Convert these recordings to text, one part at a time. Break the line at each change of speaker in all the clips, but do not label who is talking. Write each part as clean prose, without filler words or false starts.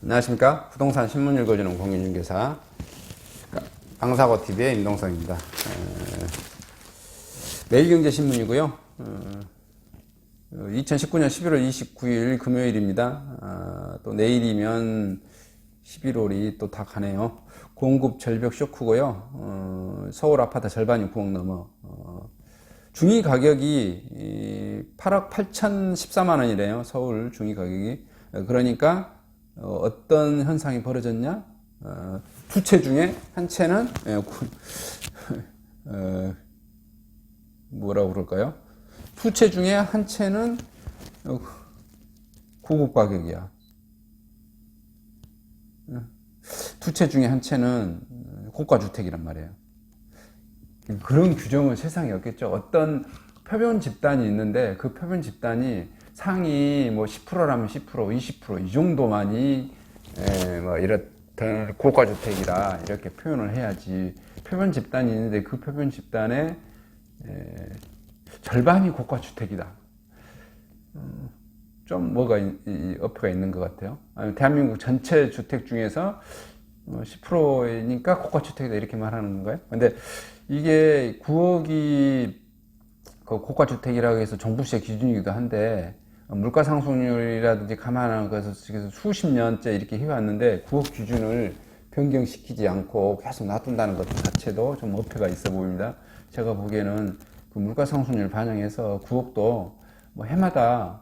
안녕하십니까. 부동산 신문 읽어주는 공인중개사 방사고TV의 임동성입니다. 매일경제신문이고요. 2019년 11월 29일 금요일입니다. 또 내일이면 11월이 또 다 가네요. 공급 절벽 쇼크고요. 서울 아파트 절반이 9억 넘어. 중위 가격이 8억 8,014만 원이래요. 서울 중위 가격이. 그러니까 어떤 현상이 벌어졌냐? 두 채 중에 한 채는 뭐라고 그럴까요? 두 채 중에 한 채는 고급 가격이야. 두 채 중에 한 채는 고가 주택이란 말이에요. 그런 규정은 세상에 없겠죠. 어떤 표본 집단이 있는데 그 표본 집단이 상위 뭐 10%라면 10%, 20% 이 정도만이 뭐 이렇던 고가 주택이라 이렇게 표현을 해야지. 표본 집단이 있는데 그 표본 집단의 절반이 고가 주택이다. 좀 뭐가 어폐가 있는 것 같아요. 대한민국 전체 주택 중에서 10%니까 고가 주택이다 이렇게 말하는 건가요? 근데 이게 9억이 그 고가 주택이라고 해서 정부세 기준이기도 한데 물가 상승률이라든지 감안한 것에서 수십 년째 이렇게 해왔는데 9억 기준을 변경시키지 않고 계속 놔둔다는 것 자체도 좀 어폐가 있어 보입니다. 제가 보기에는 그 물가 상승률 반영해서 9억도 뭐 해마다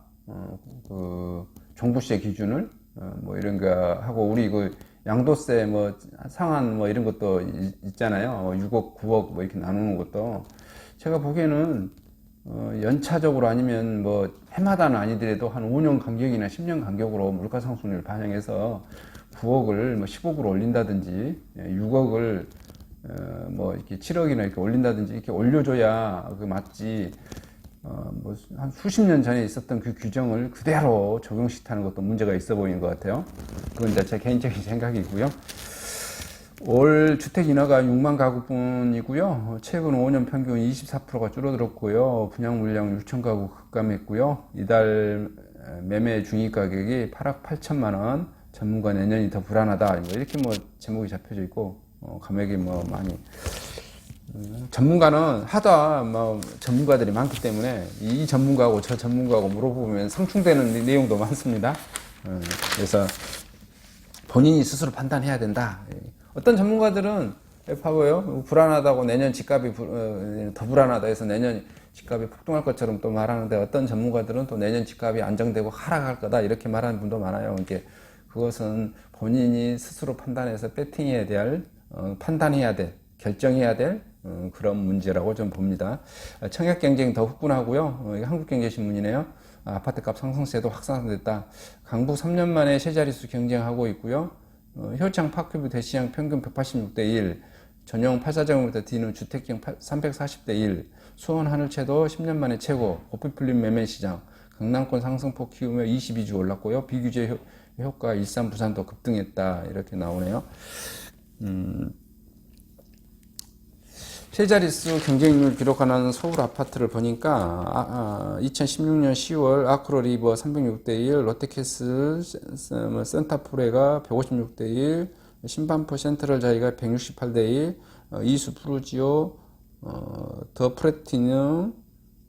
그 종부세 기준을 뭐 이런 거 하고 우리 그 양도세 뭐 상한 뭐 이런 것도 있잖아요. 6억, 9억 뭐 이렇게 나누는 것도 제가 보기에는 연차적으로 아니면 뭐 해마다는 아니더라도 한 5년 간격이나 10년 간격으로 물가 상승률 반영해서 9억을 뭐 10억으로 올린다든지 6억을 뭐 이렇게 7억이나 이렇게 올린다든지 이렇게 올려줘야 그 맞지. 뭐 한 수십 년 전에 있었던 그 규정을 그대로 적용시키는 것도 문제가 있어 보이는 것 같아요. 그건 이제 제 개인적인 생각이고요. 올 주택 인허가 6만 가구뿐이고요. 최근 5년 평균 24%가 줄어들었고요. 분양 물량 6천 가구 급감했고요. 이달 매매 중위 가격이 8억 8천만 원. 전문가 내년이 더 불안하다. 이렇게 뭐 제목이 잡혀져 있고 감액이 뭐 많이. 전문가는 하다 뭐 전문가들이 많기 때문에 이 전문가하고 저 전문가하고 물어보면 상충되는 내용도 많습니다. 그래서 본인이 스스로 판단해야 된다. 어떤 전문가들은 봐봐요. 불안하다고 내년 집값이 더 불안하다 해서 내년 집값이 폭등할 것처럼 또 말하는데 어떤 전문가들은 또 내년 집값이 안정되고 하락할 거다 이렇게 말하는 분도 많아요. 이게 그것은 본인이 스스로 판단해서 배팅해야 될 판단해야 될 결정해야 될 그런 문제라고 좀 봅니다. 청약 경쟁이 더 후끈하고요. 한국경제신문이네요. 아파트값 상승세도 확산됐다. 강북 3년 만에 세 자릿수 경쟁하고 있고요. 효창 파크뷰 대시장 평균 186대 1, 전용 84제곱미터 D는 주택형 340대 1, 수원 하늘채도 10년 만에 최고, 고삐 풀린 매매 시장, 강남권 상승폭 키우며 22주 올랐고요. 비규제 효과 일산 부산도 급등했다. 이렇게 나오네요. 세 자릿수 경쟁률 기록하는 서울 아파트를 보니까 2016년 10월 아크로리버 306대 1, 롯데캐슬 센타포레가 156대 1, 신반포 센트럴 자이가 168대 1, 이수 프루지오 더 프레티넘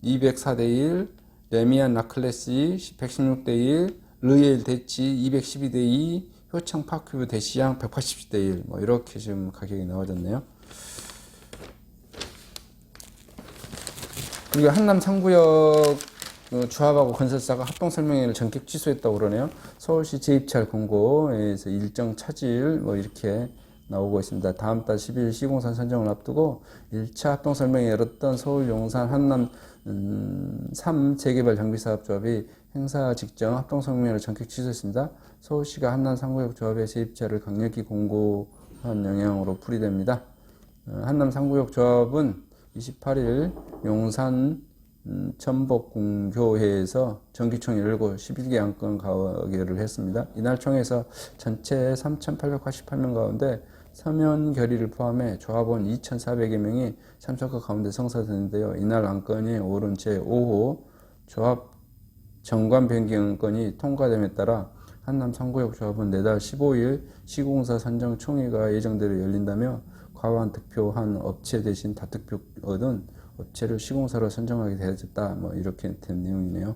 204대 1, 레미안 라클래시 116대 1, 르엘 대치 212대 2, 효창 파크뷰 대시양 180대 1, 뭐 이렇게 지금 가격이 나와졌네요. 그리고 한남 상구역 주합하고 건설사가 합동설명회를 전격 취소했다고 그러네요. 서울시 재입찰 공고에서 일정 차질 뭐 이렇게 나오고 있습니다. 다음 달 12일 시공사 선정을 앞두고 1차 합동설명회 열었던 서울 용산 한남 3 재개발 정비사업조합이 행사 직전 합동설명회를 전격 취소했습니다. 서울시가 한남 상구역 조합의 재입찰을 강력히 공고한 영향으로 풀이됩니다. 한남 상구역 조합은 28일 용산 전복공교회에서 정기총 열고 11개 안건 가결을 했습니다. 이날 총에서 전체 3,888명 가운데 서면 결의를 포함해 조합원 2,400여 명이 참석한 가운데 성사됐는데요. 이날 안건이 오른 제5호 조합 정관 변경 안건이 통과됨에 따라 한남 3구역 조합은 내달 15일 시공사 선정 총회가 예정대로 열린다며 과반 득표한 업체 대신 다득표 얻은 업체를 시공사로 선정하게 되었다. 뭐 이렇게 된 내용이네요.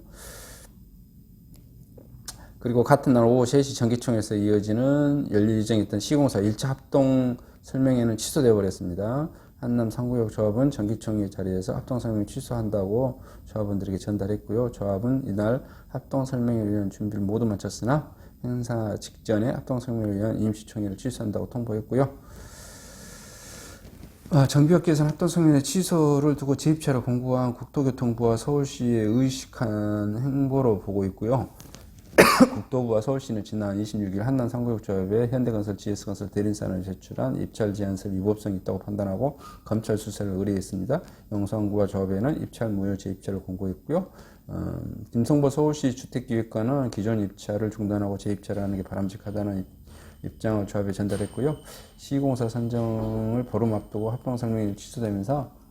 그리고 같은 날 오후 3시 정기총회에서 이어지는 열릴 예정이었던 시공사 1차 합동 설명회는 취소되어 버렸습니다. 한남 3구역 조합은 정기총회 자리에서 합동 설명 취소한다고 조합원들에게 전달했고요. 조합은 이날 합동 설명회를 위한 준비를 모두 마쳤으나 행사 직전에 합동 설명회를 위한 임시총회를 취소한다고 통보했고요. 정비업계에서는 합동 설명회 취소를 두고 재입찰을 공고한 국토교통부와 서울시에 의식한 행보로 보고 있고요. 국토부와 서울시는 지난 26일 한남 3구역 조합에 현대건설, GS건설 대리인사를 제출한 입찰 제안서를 위법성이 있다고 판단하고 검찰 수사를 의뢰했습니다. 영상구와 조합에는 입찰 무효 재입찰을 공고했고요. 김성보 서울시 주택기획관은 기존 입찰을 중단하고 재입찰을 하는 게 바람직하다는 입장을 조합에 전달했고요. 시공사 선정을 보름 앞두고 합동설명이 취소되면서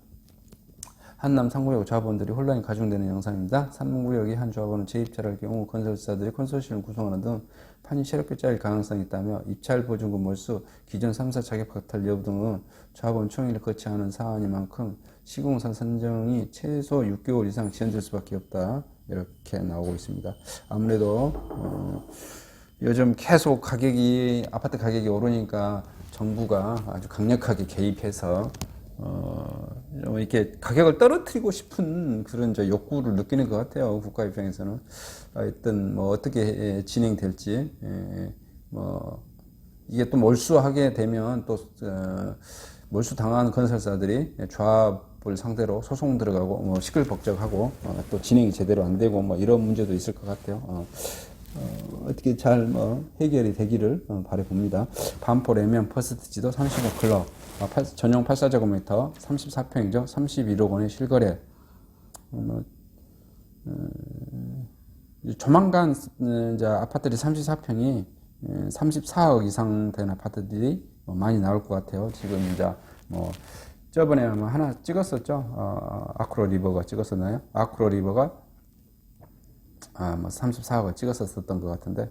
한남 3구역 조합원들이 혼란이 가중되는 영상입니다. 3구역의 한 조합원은 재입찰할 경우 건설사들이 컨소시엄을 구성하는 등 판이 새롭게 짜일 가능성이 있다며 입찰 보증금 몰수, 기존 3사 자격 박탈 여부 등은 조합원 총회를 거치 하는 사안이만큼 시공사 선정이 최소 6개월 이상 지연될 수밖에 없다. 이렇게 나오고 있습니다. 아무래도 요즘 계속 아파트 가격이 오르니까 정부가 아주 강력하게 개입해서 이렇게 가격을 떨어뜨리고 싶은 그런 욕구를 느끼는 것 같아요. 국가 입장에서는. 하여튼, 어떻게 진행될지, 이게 또 몰수하게 되면 또, 몰수당한 건설사들이 조합을 상대로 소송 들어가고, 시끌벅적하고, 또 진행이 제대로 안 되고, 이런 문제도 있을 것 같아요. 어떻게 잘 해결이 되기를 바라봅니다. 반포 레면 퍼스트 지도 35클럽 전용 84제곱미터 34평이죠. 31억 원의 실거래. 조만간 이제 아파트들이 34평이 34억 이상 된 아파트들이 많이 나올 것 같아요. 지금 이제 저번에 하나 찍었었죠. 아크로 리버가 찍었었나요? 아크로 리버가 34억을 찍었었던 것 같은데,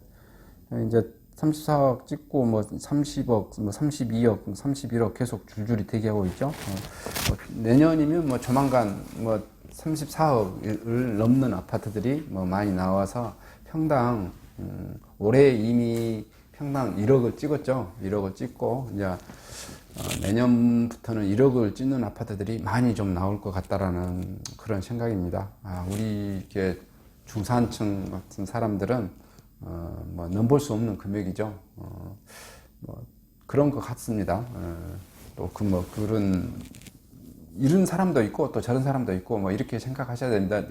이제 34억 찍고, 30억, 32억, 31억 계속 줄줄이 대기하고 있죠. 내년이면 조만간 34억을 넘는 아파트들이 많이 나와서 평당, 올해 이미 평당 1억을 찍었죠. 1억을 찍고, 이제, 내년부터는 1억을 찍는 아파트들이 많이 좀 나올 것 같다라는 그런 생각입니다. 우리 이렇게 중산층 같은 사람들은 넘볼 수 없는 금액이죠. 그런 것 같습니다. 또 그런 이런 사람도 있고 또 저런 사람도 있고 이렇게 생각하셔야 됩니다.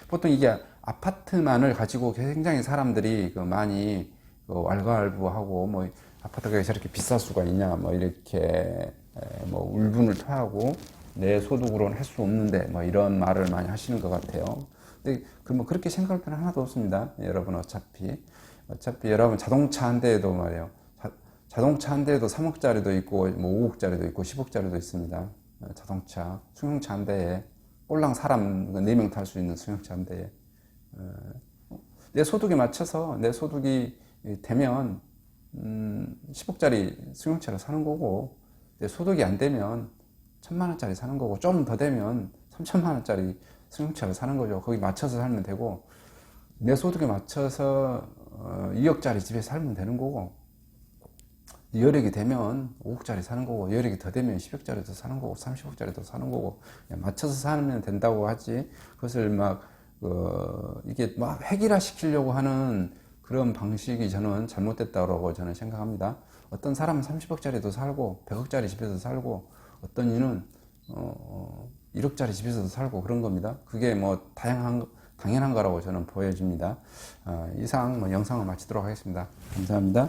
보통 이게 아파트만을 가지고 굉장히 사람들이 많이 왈가왈부하고 아파트가 저렇게 비쌀 수가 있냐 이렇게 울분을 토하고 내 소득으로는 할 수 없는데 이런 말을 많이 하시는 것 같아요. 근데 그렇게 생각할 필요는 하나도 없습니다. 여러분 어차피 여러분 자동차 한 대에도 말이에요. 자동차 한 대에도 3억짜리도 있고 5억짜리도 있고 10억짜리도 있습니다. 자동차 승용차 한 대에 꼴랑 사람 4명 탈 수 있는 승용차 한 대에 내 소득에 맞춰서 내 소득이 되면 10억짜리 승용차를 사는 거고 내 소득이 안 되면 1,000만 원짜리 사는 거고 좀 더 되면 3,000만 원짜리 승용차를 사는 거죠. 거기 맞춰서 살면 되고 내 소득에 맞춰서 2억짜리 집에 살면 되는 거고 여력이 되면 5억짜리 사는 거고 여력이 더 되면 10억짜리도 사는 거고 30억짜리도 사는 거고 맞춰서 살면 된다고 하지 그것을 이게 획일화 시키려고 하는 그런 방식이 저는 잘못됐다고 저는 생각합니다. 어떤 사람은 30억짜리도 살고 100억짜리 집에서 살고 어떤 이는 1억짜리 집에서도 살고 그런 겁니다. 그게 당연한 거라고 저는 보여집니다. 이상 영상을 마치도록 하겠습니다. 감사합니다.